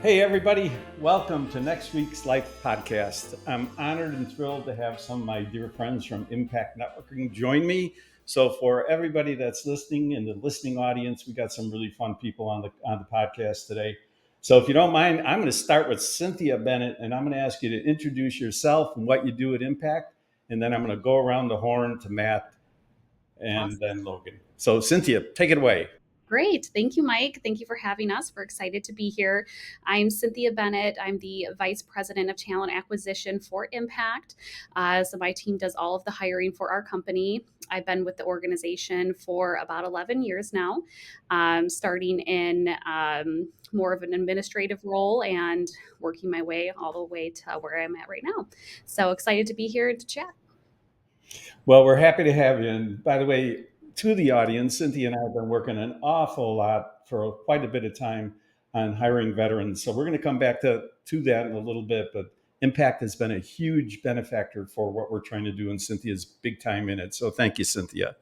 Hey, everybody. Welcome to Next Week's Life podcast. I'm honored and thrilled to have some of my dear friends from Impact Networking join me. So for everybody that's listening in the listening audience, we got some really fun people on the podcast today. So if you don't mind, I'm going to start with Cynthia Bennet, and I'm going to ask you to introduce yourself and what you do at Impact. And then I'm going to go around the horn to Matt and Awesome. then Logan. So Cynthia, take it away. Great. Thank you, Mike. Thank you for having us. We're excited to be here. I'm Cynthia Bennet. I'm the Vice President of Talent Acquisition for Impact. So my team does all of the hiring for our company. I've been with the organization for about 11 years now, starting in more of an administrative role and working my way all the way to where I'm at right now. So excited to be here to chat. Well, we're happy to have you. And by the way, to the audience, Cynthia and I have been working an awful lot for quite a bit of time on hiring veterans. So we're going to come back to that in a little bit. But Impact has been a huge benefactor for what we're trying to do, and Cynthia's big time in it. So thank you, Cynthia.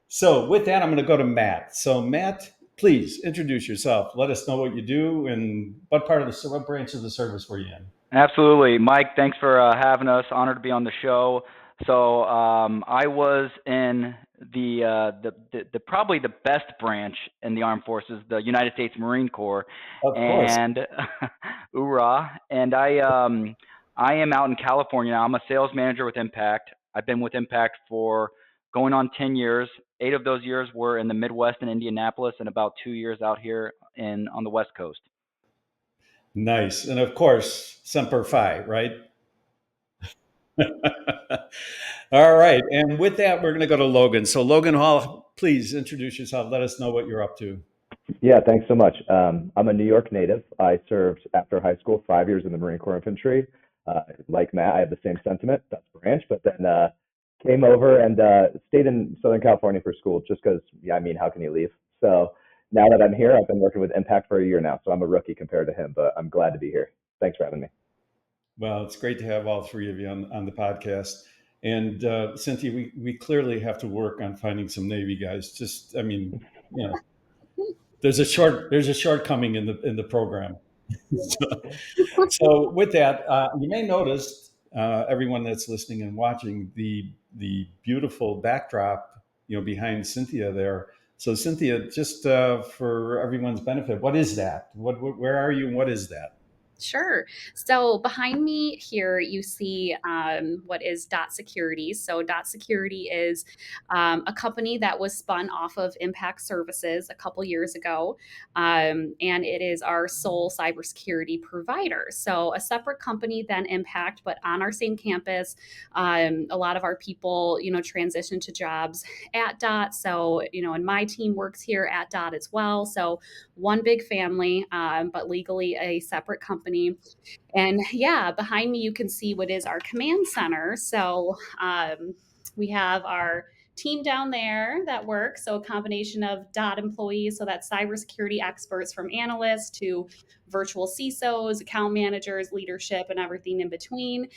So with that, I'm going to go to Matt. So Matt, please introduce yourself. Let us know what you do and what branch of the service were you in? Absolutely. Mike, thanks for having us. Honored to be on the show. So I was in the probably the best branch in the armed forces, the United States Marine Corps, Of course. and hoorah! And I am out in California now. I'm a sales manager with Impact. I've been with Impact for going on 10 years. 8 of those years were in the Midwest in Indianapolis, and about 2 years out here on the West Coast. Nice. And of course, Semper Fi, right? All right. And with that, we're going to go to Logan. So, Logan Hall, please introduce yourself. Let us know what you're up to. Yeah, thanks so much. I'm a New York native. I served after high school 5 years in the Marine Corps Infantry. Like Matt, I have the same sentiment. That's branch, but then came over and stayed in Southern California for school just because, yeah, I mean, how can you leave? So now that I'm here, I've been working with Impact for a year now. So I'm a rookie compared to him, but I'm glad to be here. Thanks for having me. Well, it's great to have all three of you on the podcast. And Cynthia, we clearly have to work on finding some Navy guys. Just, I mean, you know, there's a shortcoming in the program. So with that, you may notice everyone that's listening and watching the beautiful backdrop, behind Cynthia there. So Cynthia, just for everyone's benefit, what is that? Where are you, and what is that? Sure. So behind me here, you see what is Dot Security. So Dot Security is a company that was spun off of Impact Services a couple years ago, and it is our sole cybersecurity provider. So a separate company than Impact, but on our same campus. A lot of our people, transition to jobs at Dot. So, and my team works here at Dot as well. So one big family, but legally a separate company. And yeah, behind me, you can see what is our command center. So we have our team down there that works. So a combination of DOT employees, so that's cybersecurity experts from analysts to virtual CISOs, account managers, leadership, and everything in between.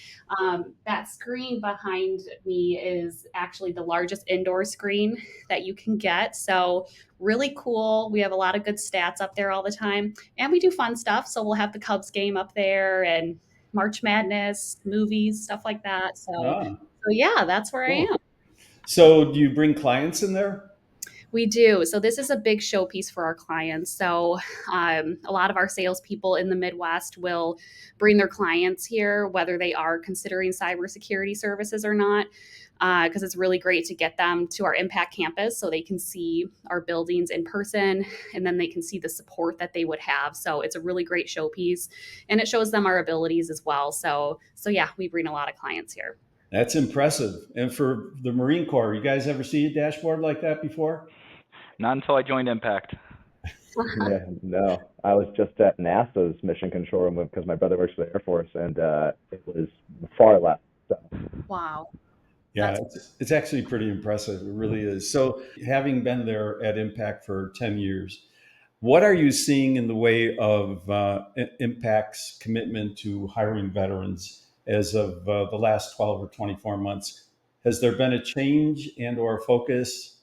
That screen behind me is actually the largest indoor screen that you can get. So really cool. We have a lot of good stats up there all the time. And we do fun stuff. So we'll have the Cubs game up there and March Madness, movies, stuff like that. Ah, So yeah, that's where I cool. am. So do you bring clients in there? We do. So this is a big showpiece for our clients. So a lot of our salespeople in the Midwest will bring their clients here, whether they are considering cybersecurity services or not, because it's really great to get them to our Impact campus so they can see our buildings in person, and then they can see the support that they would have. So it's a really great showpiece, and it shows them our abilities as well. So yeah, we bring a lot of clients here. That's impressive. And for the Marine Corps, you guys ever see a dashboard like that before? Not until I joined Impact. Yeah, no, I was just at NASA's mission control room because my brother works for the Air Force, and it was far less. So. Wow. Yeah, it's actually pretty impressive. It really is. So, having been there at Impact for 10 years, what are you seeing in the way of Impact's commitment to hiring veterans as of the last 12 or 24 months? Has there been a change and or focus?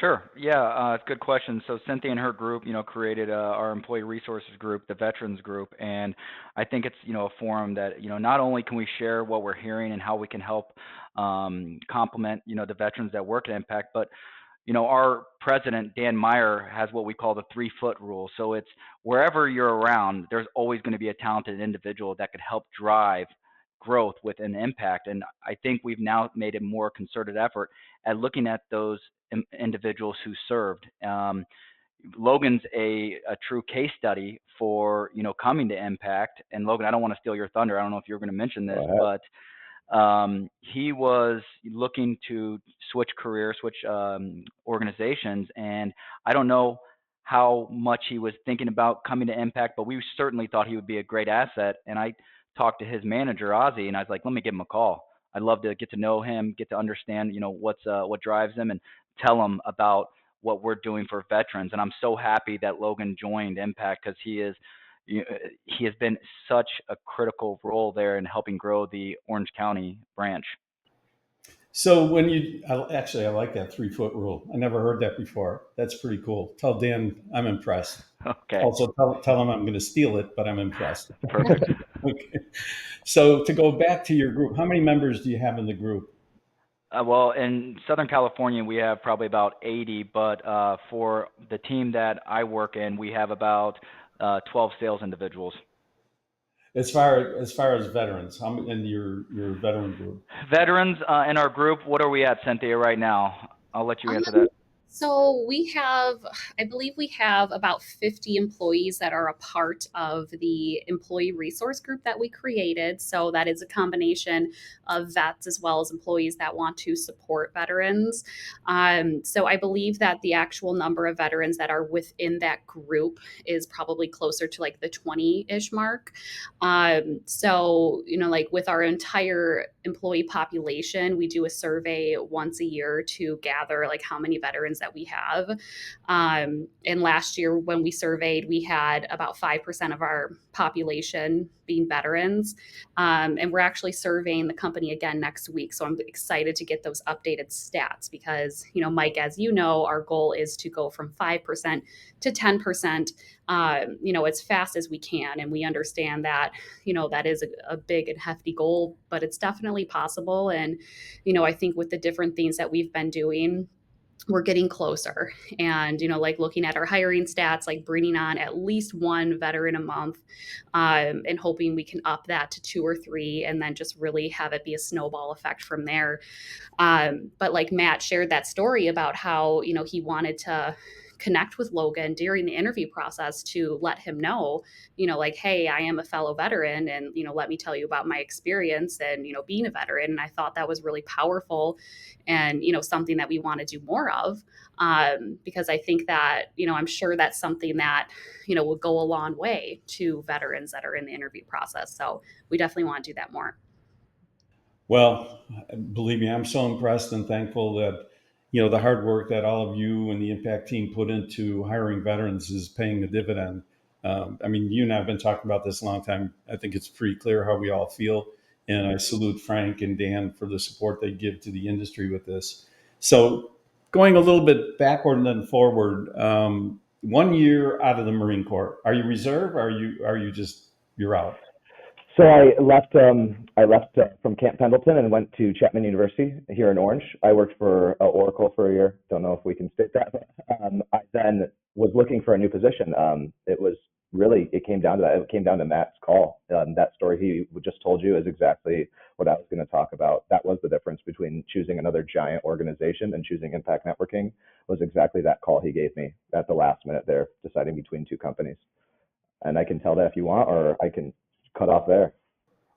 Sure. Yeah, it's a good question. So Cynthia and her group, created our employee resources group, the veterans group, and I think it's, a forum that, not only can we share what we're hearing and how we can help complement, the veterans that work at Impact, but our president, Dan Meyer, has what we call the 3-foot rule. So it's wherever you're around, there's always going to be a talented individual that could help drive growth with an impact. And I think we've now made a more concerted effort at looking at those individuals who served. Logan's a true case study for coming to Impact. And Logan, I don't want to steal your thunder. I don't know if you're going to mention this, but he was looking to switch careers, switch organizations, and I don't know how much he was thinking about coming to Impact, but we certainly thought he would be a great asset. And I talked to his manager, Ozzy, and I was like, let me give him a call. I'd love to get to know him, get to understand, what drives him, and tell him about what we're doing for veterans. And I'm so happy that Logan joined Impact because he has been such a critical role there in helping grow the Orange County branch. So when I like that 3-foot rule. I never heard that before. That's pretty cool. Tell Dan I'm impressed. Okay, Also tell him I'm going to steal it, but I'm impressed. perfect. Okay. So to go back to your group, how many members do you have in the group? Well, in Southern California, we have probably about 80, but for the team that I work in, we have about 12 sales individuals. As far as veterans, how many in your veteran group? Veterans in our group, what are we at, Cynthia, right now? I'll let you answer that. So we have, I believe we have about 50 employees that are a part of the employee resource group that we created. So that is a combination of vets as well as employees that want to support veterans. So I believe that the actual number of veterans that are within that group is probably closer to like the 20-ish mark. So, like with our entire employee population, we do a survey once a year to gather like how many veterans that we have. And last year when we surveyed, we had about 5% of our population being veterans. And we're actually surveying the company again next week. So I'm excited to get those updated stats because, Mike, as you know, our goal is to go from 5% to 10%, as fast as we can. And we understand that, that is a big and hefty goal, but it's definitely possible. And, I think with the different things that we've been doing, we're getting closer. And, like looking at our hiring stats, like bringing on at least one veteran a month, and hoping we can up that to 2 or 3 and then just really have it be a snowball effect from there. But like Matt shared that story about how, he wanted to connect with Logan during the interview process to let him know, like, hey, I am a fellow veteran and, let me tell you about my experience and, being a veteran. And I thought that was really powerful and, something that we want to do more of, because I think that, I'm sure that's something that, will go a long way to veterans that are in the interview process. So we definitely want to do that more. Well, believe me, I'm so impressed and thankful that the hard work that all of you and the Impact team put into hiring veterans is paying a dividend. I mean, you and I have been talking about this a long time. I think it's pretty clear how we all feel, and I salute Frank and Dan for the support they give to the industry with this. So, going a little bit backward and then forward, 1 year out of the Marine Corps, are you reserve? Or are you just you're out? So I left. I left from Camp Pendleton and went to Chapman University here in Orange. I worked for Oracle for a year. Don't know if we can state that. But, I then was looking for a new position. It came down to that. It came down to Matt's call. That story he just told you is exactly what I was going to talk about. That was the difference between choosing another giant organization and choosing Impact Networking. Was exactly that call he gave me at the last minute there, deciding between 2 companies. And I can tell that if you want, or I can cut off there.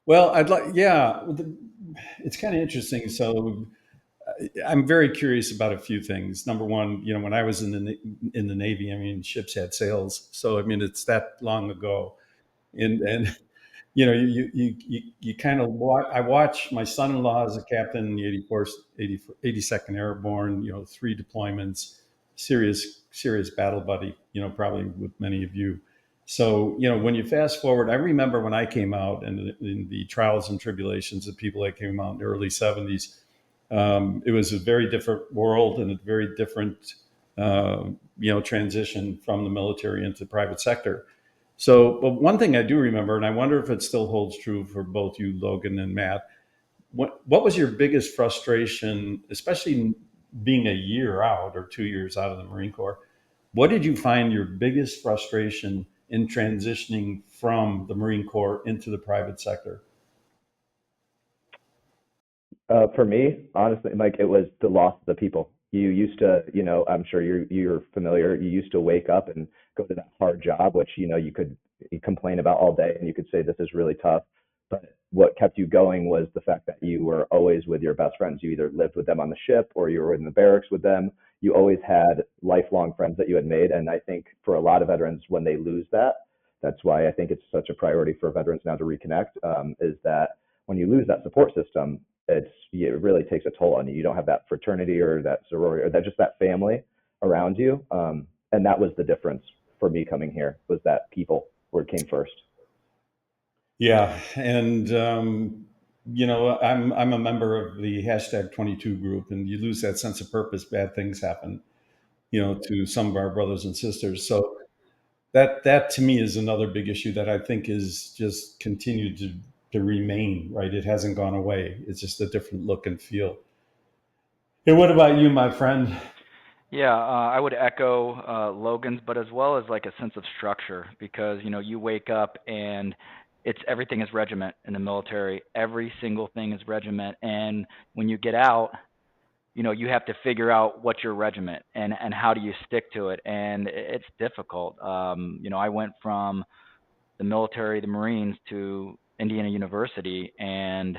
Well, it's kind of interesting. So I'm very curious about a few things. Number one, when I was in the Navy, I mean, ships had sails, so I mean, it's that long ago, and you kind of watch. I watch my son-in-law as a captain in the 84th, 82nd Airborne. 3 deployments, serious battle buddy. Probably with many of you. So when you fast forward, I remember when I came out and in the trials and tribulations of people that came out in the early '70s. It was a very different world and a very different transition from the military into the private sector. So, but one thing I do remember, and I wonder if it still holds true for both you, Logan and Matt, what was your biggest frustration, especially being a year out or 2 years out of the Marine Corps? What did you find your biggest frustration in transitioning from the Marine Corps into the private sector? For me, honestly, Mike, it was the loss of the people. You used to, I'm sure you're familiar. You used to wake up and go to that hard job, which you could complain about all day, and you could say this is really tough. But what kept you going was the fact that you were always with your best friends. You either lived with them on the ship or you were in the barracks with them. You always had lifelong friends that you had made, and I think for a lot of veterans, when they lose that, that's why I think it's such a priority for veterans now to reconnect. Is that when you lose that support system, it really takes a toll on you. You don't have that fraternity or that sorority or that just that family around you. And that was the difference for me coming here, was that people where it came first. Yeah, and I'm a member of the hashtag 22 group, and you lose that sense of purpose, bad things happen, to some of our brothers and sisters. So that to me is another big issue that I think is just continued to remain, right? It hasn't gone away. It's just a different look and feel. And what about you, my friend? Yeah, I would echo Logan's, but as well as like a sense of structure, because you wake up and it's everything is regiment in the military. Every single thing is regiment, and when you get out, you have to figure out what's your regiment and how do you stick to it, and it's difficult. I went from the military, the Marines, to Indiana University, and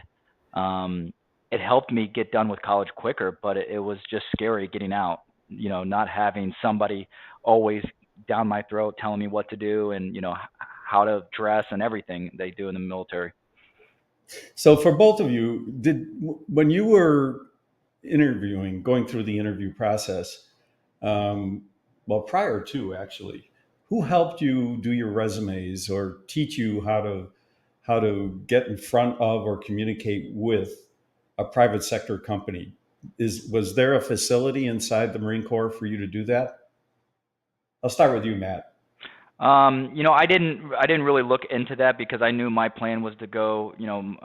um, it helped me get done with college quicker. But it was just scary getting out. Not having somebody always down my throat telling me what to do and how to dress and everything they do in the military. So for both of you, when you were interviewing, going through the interview process, um, well, prior to actually, who helped you do your resumes or teach you how to get in front of or communicate with a private sector company? Was there a facility inside the Marine Corps for you to do that? I'll start with you, Matt. I didn't really look into that because I knew my plan was to go.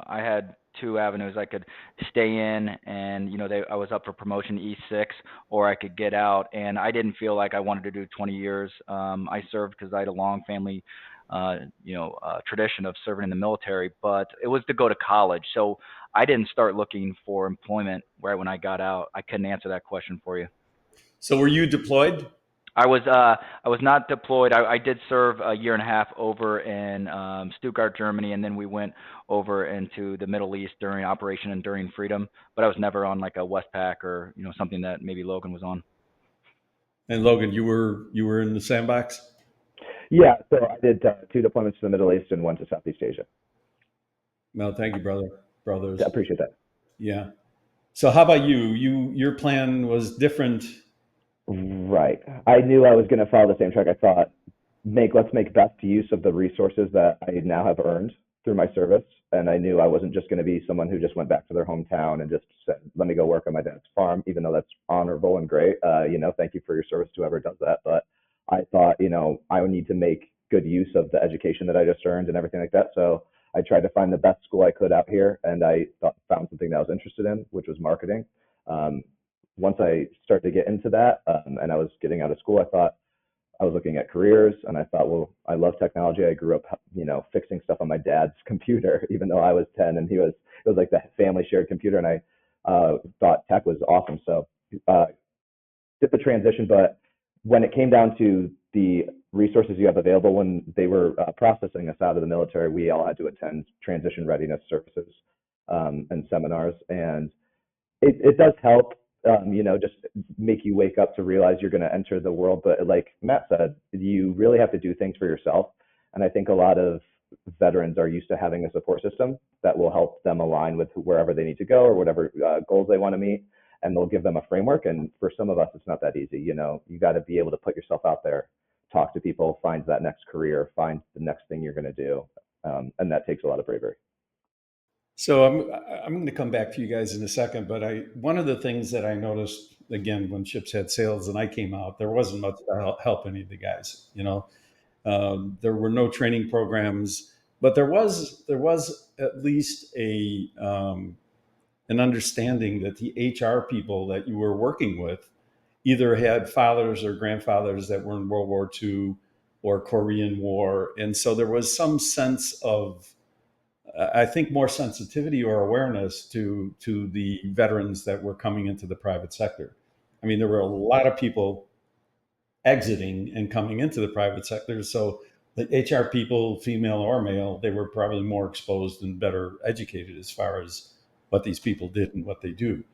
I had two avenues. I could stay in, and I was up for promotion to E6, or I could get out. And I didn't feel like I wanted to do 20 years. I served because I had a long family, tradition of serving in the military. But it was to go to college, so I didn't start looking for employment right when I got out. I couldn't answer that question for you. So were you deployed? I was not deployed. I did serve a year and a half over in Stuttgart, Germany, and then we went over into the Middle East during Operation Enduring Freedom. But I was never on like a Westpac or something that maybe Logan was on. And Logan, you were in the sandbox? Yeah, so I did 2 deployments to the Middle East and one to Southeast Asia. No, thank you, I brothers. appreciate that. Yeah. So how about you? Your plan was different. Right. I knew I was going to follow the same track. I thought, let's make best use of the resources that I now have earned through my service. And I knew I wasn't just going to be someone who just went back to their hometown and just said, let me go work on my dad's farm, even though that's honorable and great. Thank you for your service to whoever does that. But I thought, I would need to make good use of the education that I just earned and everything like that. So I tried to find the best school I could out here, and I found something that I was interested in, which was marketing. Um, Once I started to get into that, and I was getting out of school, I thought I was looking at careers, and I thought, well, I love technology. I grew up, fixing stuff on my dad's computer, even though I was 10, and it was like the family shared computer, and I thought tech was awesome. So uh, did the transition, but when it came down to the resources you have available, when they were processing us out of the military, we all had to attend transition readiness services and seminars, and it does help, just make you wake up to realize you're going to enter the world. But like Matt said, you really have to do things for yourself. And I think a lot of veterans are used to having a support system that will help them align with wherever they need to go or whatever goals they want to meet. And they'll give them a framework. And for some of us, it's not that easy. You got to be able to put yourself out there, talk to people, find that next career, find the next thing you're going to do. And that takes a lot of bravery. So I'm going to come back to you guys in a second, but one of the things that I noticed again when Chips had sales and I came out, there wasn't much to help any of the guys. There were no training programs, but there was at least a an understanding that the HR people that you were working with either had fathers or grandfathers that were in World War II or Korean War, and so there was some sense of, I think, more sensitivity or awareness to the veterans that were coming into the private sector. I mean, there were a lot of people exiting and coming into the private sector. So the HR people, female or male, they were probably more exposed and better educated as far as what these people did and what they do.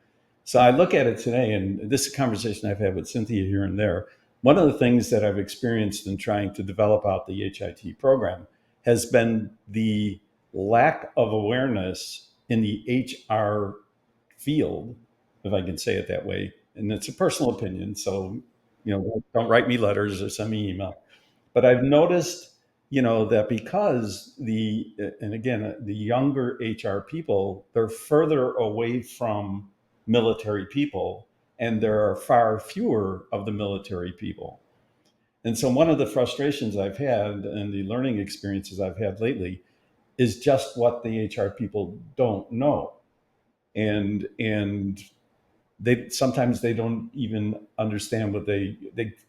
So I look at it today, and this is a conversation I've had with Cynthia here and there. One of the things that I've experienced in trying to develop out the HIT program has been the lack of awareness in the HR field, if I can say it that way. And it's a personal opinion, so don't write me letters or send me email. But I've noticed, that because and again, the younger HR people, they're further away from military people, and there are far fewer of the military people. And so one of the frustrations I've had and the learning experiences I've had lately is just what the HR people don't know. And they sometimes they don't even understand what they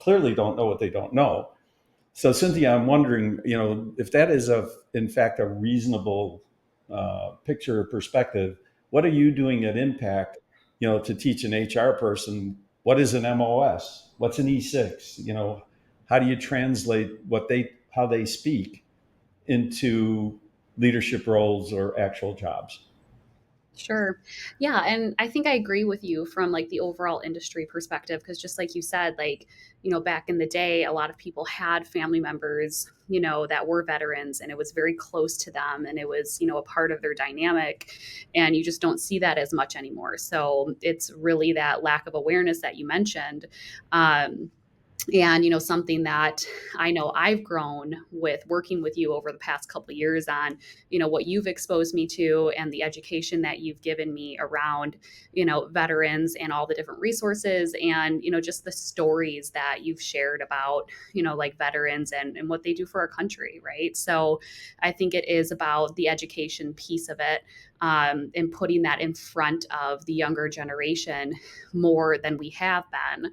clearly don't know what they don't know. So Cynthia, I'm wondering, if that is in fact a reasonable picture or perspective. What are you doing at Impact, to teach an HR person what is an MOS, what's an E6, how do you translate how they speak into leadership roles or actual jobs? Sure. Yeah, and I think I agree with you from like the overall industry perspective because just like you said, like, back in the day, a lot of people had family members, that were veterans and it was very close to them and it was, a part of their dynamic and you just don't see that as much anymore. So, it's really that lack of awareness that you mentioned. Um and something that I know I've grown with working with you over the past couple of years on what you've exposed me to and the education that you've given me around veterans and all the different resources and just the stories that you've shared about like veterans and what they do for our country, right? So I think it is about the education piece of it, and putting that in front of the younger generation more than we have been,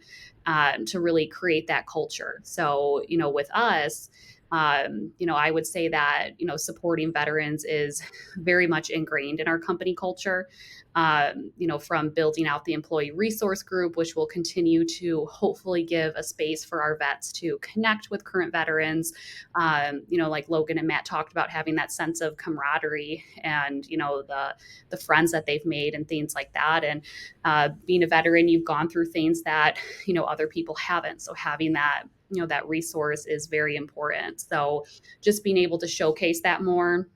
to really create that culture. So, with us, I would say that, supporting veterans is very much ingrained in our company culture. From building out the employee resource group, which will continue to hopefully give a space for our vets to connect with current veterans. Like Logan and Matt talked about having that sense of camaraderie and, the friends that they've made and things like that. And being a veteran, you've gone through things that, other people haven't. So having that, that resource is very important. So just being able to showcase that more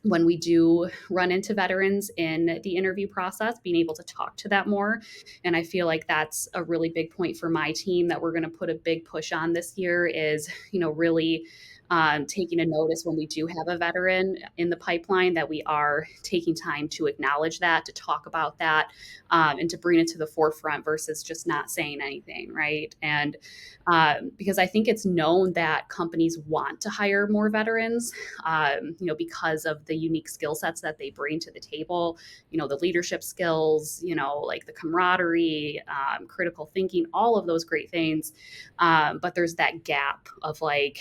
when we do run into veterans in the interview process, being able to talk to that more. And I feel like that's a really big point for my team that we're going to put a big push on this year is, really taking a notice when we do have a veteran in the pipeline that we are taking time to acknowledge that, to talk about that, and to bring it to the forefront versus just not saying anything, right? And because I think it's known that companies want to hire more veterans, because of the unique skill sets that they bring to the table, the leadership skills, like the camaraderie, critical thinking, all of those great things. But there's that gap of like,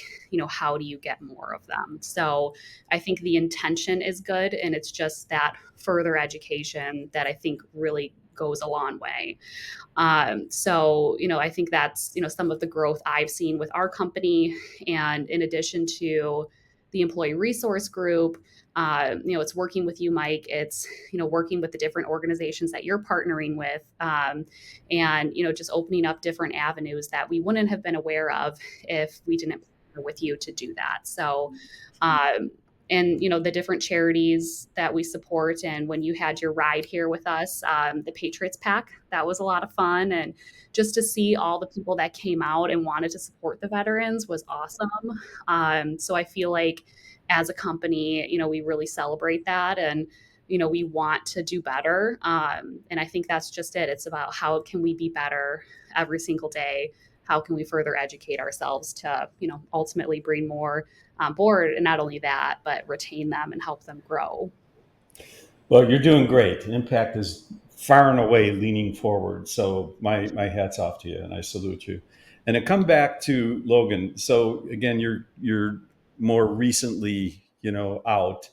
how do you get more of them? So I think the intention is good. And it's just that further education that I think really goes a long way. So, I think that's, some of the growth I've seen with our company. And in addition to the employee resource group, it's working with you, Mike. It's, working with the different organizations that you're partnering with, and, just opening up different avenues that we wouldn't have been aware of if we didn't partner with you to do that. So, and the different charities that we support, and when you had your ride here with us, the Patriots Pack, that was a lot of fun, and just to see all the people that came out and wanted to support the veterans was awesome. So I feel like as a company, we really celebrate that, and we want to do better. And I think that's just it. It's about how can we be better every single day? How can we further educate ourselves to, ultimately bring more on board? And not only that, but retain them and help them grow. Well, you're doing great. Impact is far and away leaning forward. So my hat's off to you, and I salute you. And to come back to Logan, so again, you're more recently, out.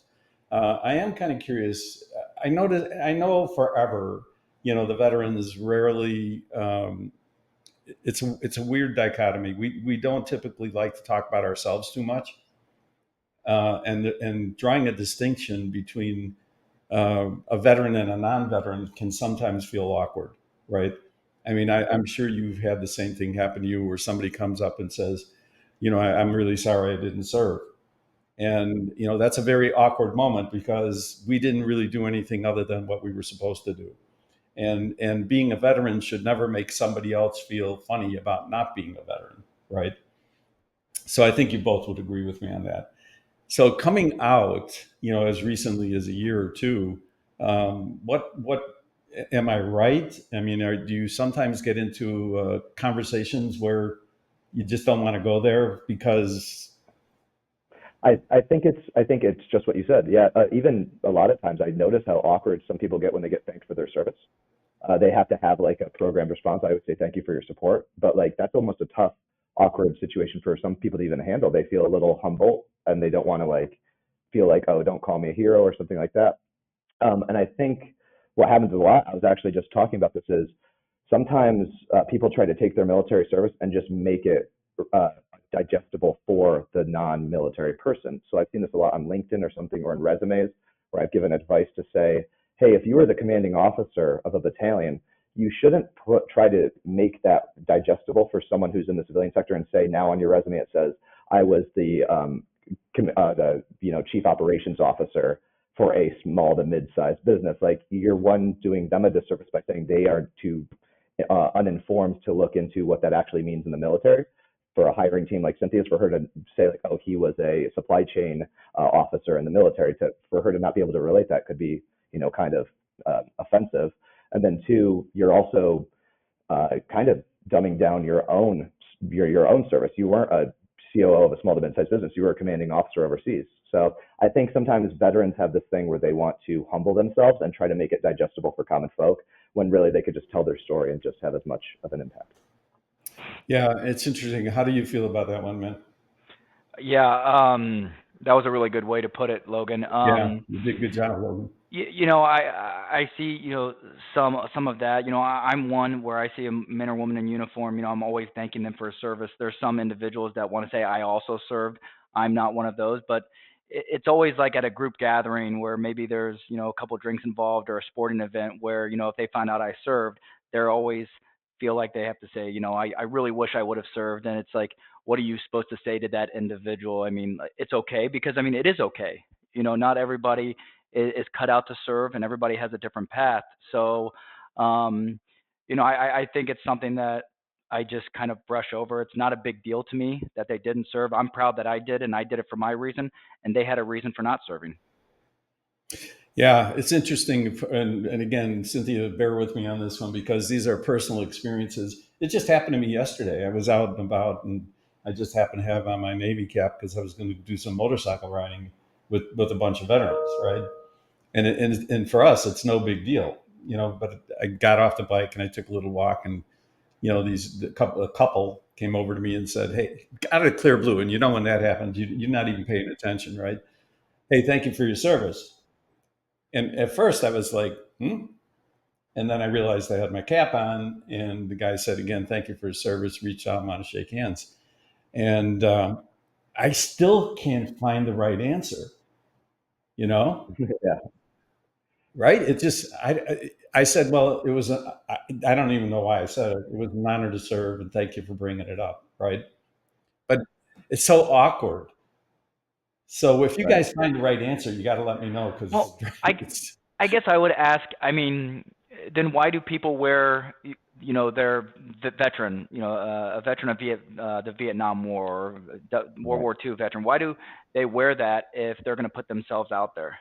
I am kind of curious. I know forever, the veterans rarely. It's a weird dichotomy. We don't typically like to talk about ourselves too much, and drawing a distinction between a veteran and a non-veteran can sometimes feel awkward, right? I mean, I'm sure you've had the same thing happen to you, where somebody comes up and says, I'm really sorry I didn't serve. And, that's a very awkward moment because we didn't really do anything other than what we were supposed to do. And being a veteran should never make somebody else feel funny about not being a veteran, right? So I think you both would agree with me on that. So coming out, as recently as a year or two, what am I right? I mean, do you sometimes get into conversations where you just don't want to go there because? I think it's just what you said. Yeah, even a lot of times I notice how awkward some people get when they get thanked for their service. They have to have like a programmed response. I would say thank you for your support, but like that's almost a tough, awkward situation for some people to even handle. They feel a little humble and they don't want to like feel like, oh, don't call me a hero or something like that. And I think what happens a lot, I was actually just talking about this, is sometimes people try to take their military service and just make it uh, digestible for the non-military person. So I've seen this a lot on LinkedIn or something, or in resumes, where I've given advice to say, hey, if you were the commanding officer of a battalion, you shouldn't try to make that digestible for someone who's in the civilian sector and say now on your resume it says I was the chief operations officer for a small to mid-sized business. Like you're one doing them a disservice by saying they are too uninformed to look into what that actually means in the military. For a hiring team like Cynthia's, for her to say like, oh, he was a supply chain officer in the military, for her to not be able to relate that could be, kind of offensive. And then two, you're also kind of dumbing down your own service. You weren't a COO of a small to mid-sized business. You were a commanding officer overseas. So I think sometimes veterans have this thing where they want to humble themselves and try to make it digestible for common folk, when really they could just tell their story and just have as much of an impact. Yeah, it's interesting. How do you feel about that one, man? Yeah, that was a really good way to put it, Logan. Yeah, you did a good job, Logan. I see, some of that. I'm one where I see a man or woman in uniform. I'm always thanking them for a service. There's some individuals that want to say I also served. I'm not one of those, but it's always like at a group gathering where maybe there's a couple drinks involved, or a sporting event where if they find out I served, they're always feel like they have to say, I really wish I would have served. And it's like, what are you supposed to say to that individual? I mean, it's okay, because I mean it is okay. Not everybody is cut out to serve, and everybody has a different path. So, I think it's something that I just kind of brush over. It's not a big deal to me that they didn't serve. I'm proud that I did, and I did it for my reason, and they had a reason for not serving. Yeah, it's interesting. And again, Cynthia, bear with me on this one because these are personal experiences. It just happened to me yesterday. I was out and about, and I just happened to have on my Navy cap because I was going to do some motorcycle riding with a bunch of veterans, right? And for us, it's no big deal, But I got off the bike and I took a little walk, and a couple came over to me and said, "Hey, out of clear blue," and when that happens, you're not even paying attention, right? "Hey, thank you for your service." And at first, I was like, "Hmm." And then I realized I had my cap on, and the guy said again, "Thank you for your service." Reached out, and want to shake hands, and I still can't find the right answer. You know, Yeah. right? It just I said, well, it was I don't even know why I said it. It was an honor to serve, and thank you for bringing it up, right? But it's so awkward. So if you Right. guys find the right answer, you got to let me know because Well, it's I guess I would ask, I mean, then why do people wear, their veteran, a veteran of the Vietnam War, or World Right. War II veteran? Why do they wear that if they're going to put themselves out there?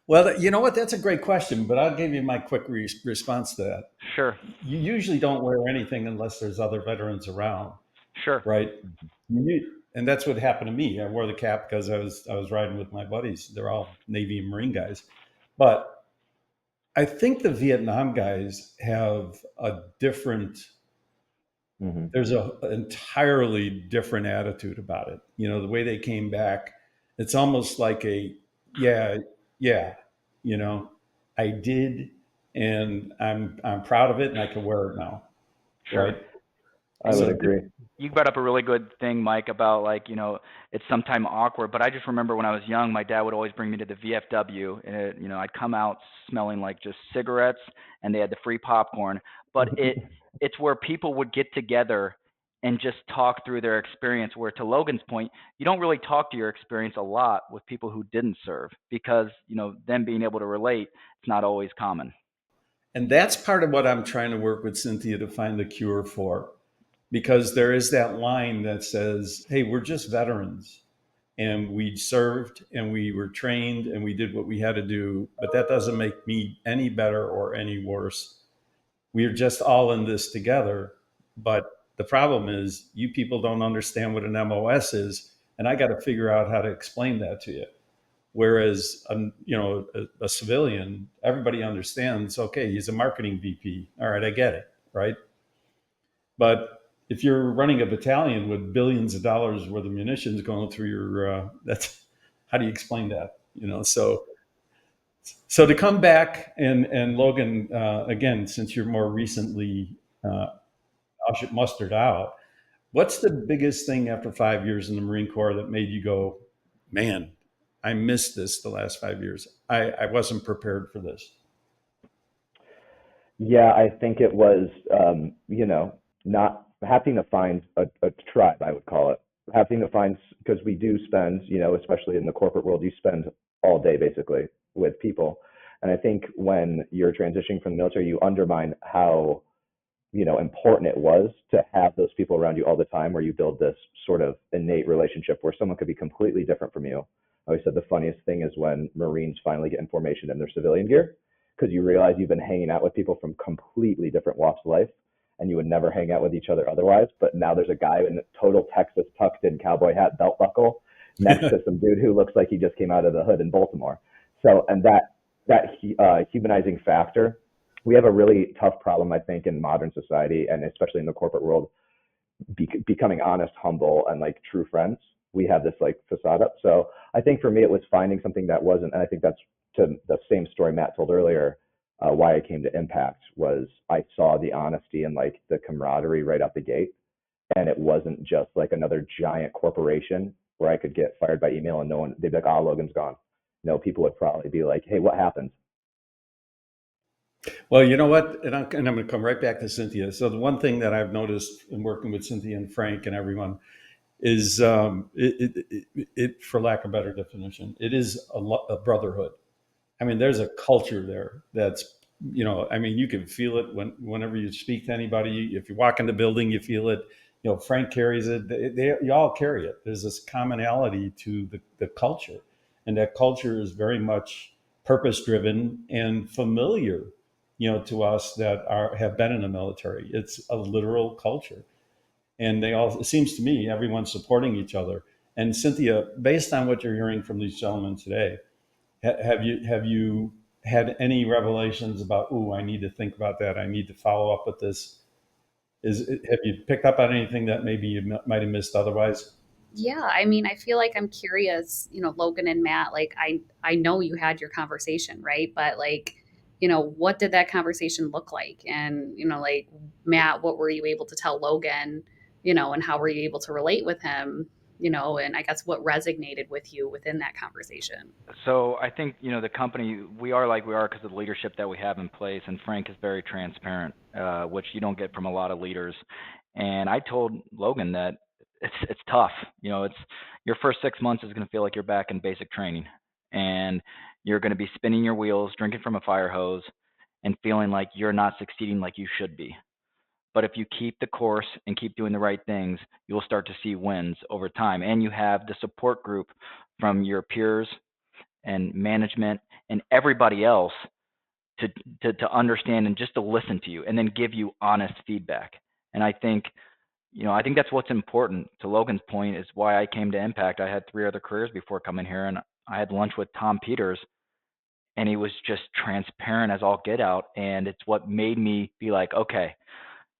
Well, you know what? That's a great question, but I'll give you my quick response to that. Sure, You usually don't wear anything unless there's other veterans around, sure, right? And that's what happened to me. I wore the cap because I was riding with my buddies. They're all Navy and Marine guys, but I think the Vietnam guys have a different. Hmm. There's a entirely different attitude about it. The way they came back, it's almost like yeah, yeah, you know, I did, and I'm proud of it, and I can wear it now, sure. right? I would You So agree. you brought up a really good thing, Mike, about like, it's sometimes awkward, but I just remember when I was young, my dad would always bring me to the VFW and I'd come out smelling like just cigarettes and they had the free popcorn, but it's where people would get together and just talk through their experience, where to Logan's point, you don't really talk to your experience a lot with people who didn't serve because, them being able to relate, it's not always common. And that's part of what I'm trying to work with Cynthia to find the cure for, because there is that line that says, "Hey, we're just veterans, and we served, and we were trained, and we did what we had to do, but that doesn't make me any better or any worse. We're just all in this together." But the problem is, you people don't understand what an MOS is, and I got to figure out how to explain that to you. Whereas, a civilian, everybody understands. Okay, he's a marketing VP. All right, I get it, right? But if you're running a battalion with billions of dollars worth of munitions going through that's how do you explain that? So to come back and Logan, again, since you're more recently uh, mustered out, what's the biggest thing after 5 years in the Marine Corps that made you go, man, I missed this the last 5 years. I wasn't prepared for this. Yeah, I think it was, not having to find a tribe, I would call it. Having to find, because we do spend, especially in the corporate world, you spend all day basically with people. And I think when you're transitioning from the military, you undermine how, important it was to have those people around you all the time, where you build this sort of innate relationship where someone could be completely different from you. I always said the funniest thing is when Marines finally get information in their civilian gear, because you realize you've been hanging out with people from completely different walks of life and you would never hang out with each other otherwise. But now there's a guy in a total Texas tucked in cowboy hat, belt buckle, next to some dude who looks like he just came out of the hood in Baltimore. So, and that humanizing factor, we have a really tough problem, I think, in modern society, and especially in the corporate world, becoming honest, humble, and like true friends. We have this like facade up. So I think for me, it was finding something that wasn't, and I think that's to the same story Matt told earlier. Why I came to Impact was I saw the honesty and like the camaraderie right out the gate, and it wasn't just like another giant corporation where I could get fired by email and no one, they'd be like, "Ah, Logan's gone." No, people would probably be like, "Hey, what happened?" Well, you know what? And I'm going to come right back to Cynthia. So the one thing that I've noticed in working with Cynthia and Frank and everyone is, for lack of a better definition, it is a brotherhood. I mean, there's a culture there that's, I mean, you can feel it whenever you speak to anybody. If you walk in the building, you feel it. Frank carries it. You all carry it. There's this commonality to the culture, and that culture is very much purpose driven and familiar, to us that have been in the military. It's a literal culture, and they all. It seems to me everyone's supporting each other. And Cynthia, based on what you're hearing from these gentlemen today, have you had any revelations about, oh, I need to think about that, I need to follow up with this? Have you picked up on anything that maybe you might have missed otherwise? Yeah, I mean, I feel like I'm curious, Logan and Matt, like I know you had your conversation, right? But like, what did that conversation look like? And, like Matt, what were you able to tell Logan, and how were you able to relate with him, and I guess what resonated with you within that conversation? So I think, the company, we are like we are because of the leadership that we have in place, and Frank is very transparent, which you don't get from a lot of leaders. And I told Logan that it's tough. It's your first 6 months is going to feel like you're back in basic training, and you're going to be spinning your wheels, drinking from a fire hose, and feeling like you're not succeeding like you should be. But if you keep the course and keep doing the right things, you'll start to see wins over time. And you have the support group from your peers and management and everybody else to understand and just to listen to you and then give you honest feedback. And I think that's what's important. To Logan's point, is why I came to Impact. I had 3 other careers before coming here, and I had lunch with Tom Peters, and he was just transparent as all get out. And it's what made me be like, okay,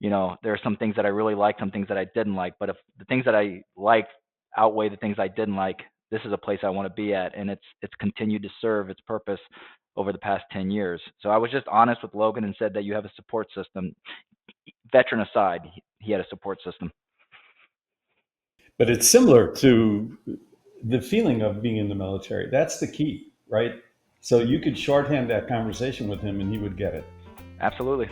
there are some things that I really liked, some things that I didn't like. But if the things that I liked outweigh the things I didn't like, this is a place I want to be at. And it's continued to serve its purpose over the past 10 years. So I was just honest with Logan and said that you have a support system. Veteran aside, he had a support system. But it's similar to the feeling of being in the military. That's the key, right? So you could shorthand that conversation with him and he would get it. Absolutely.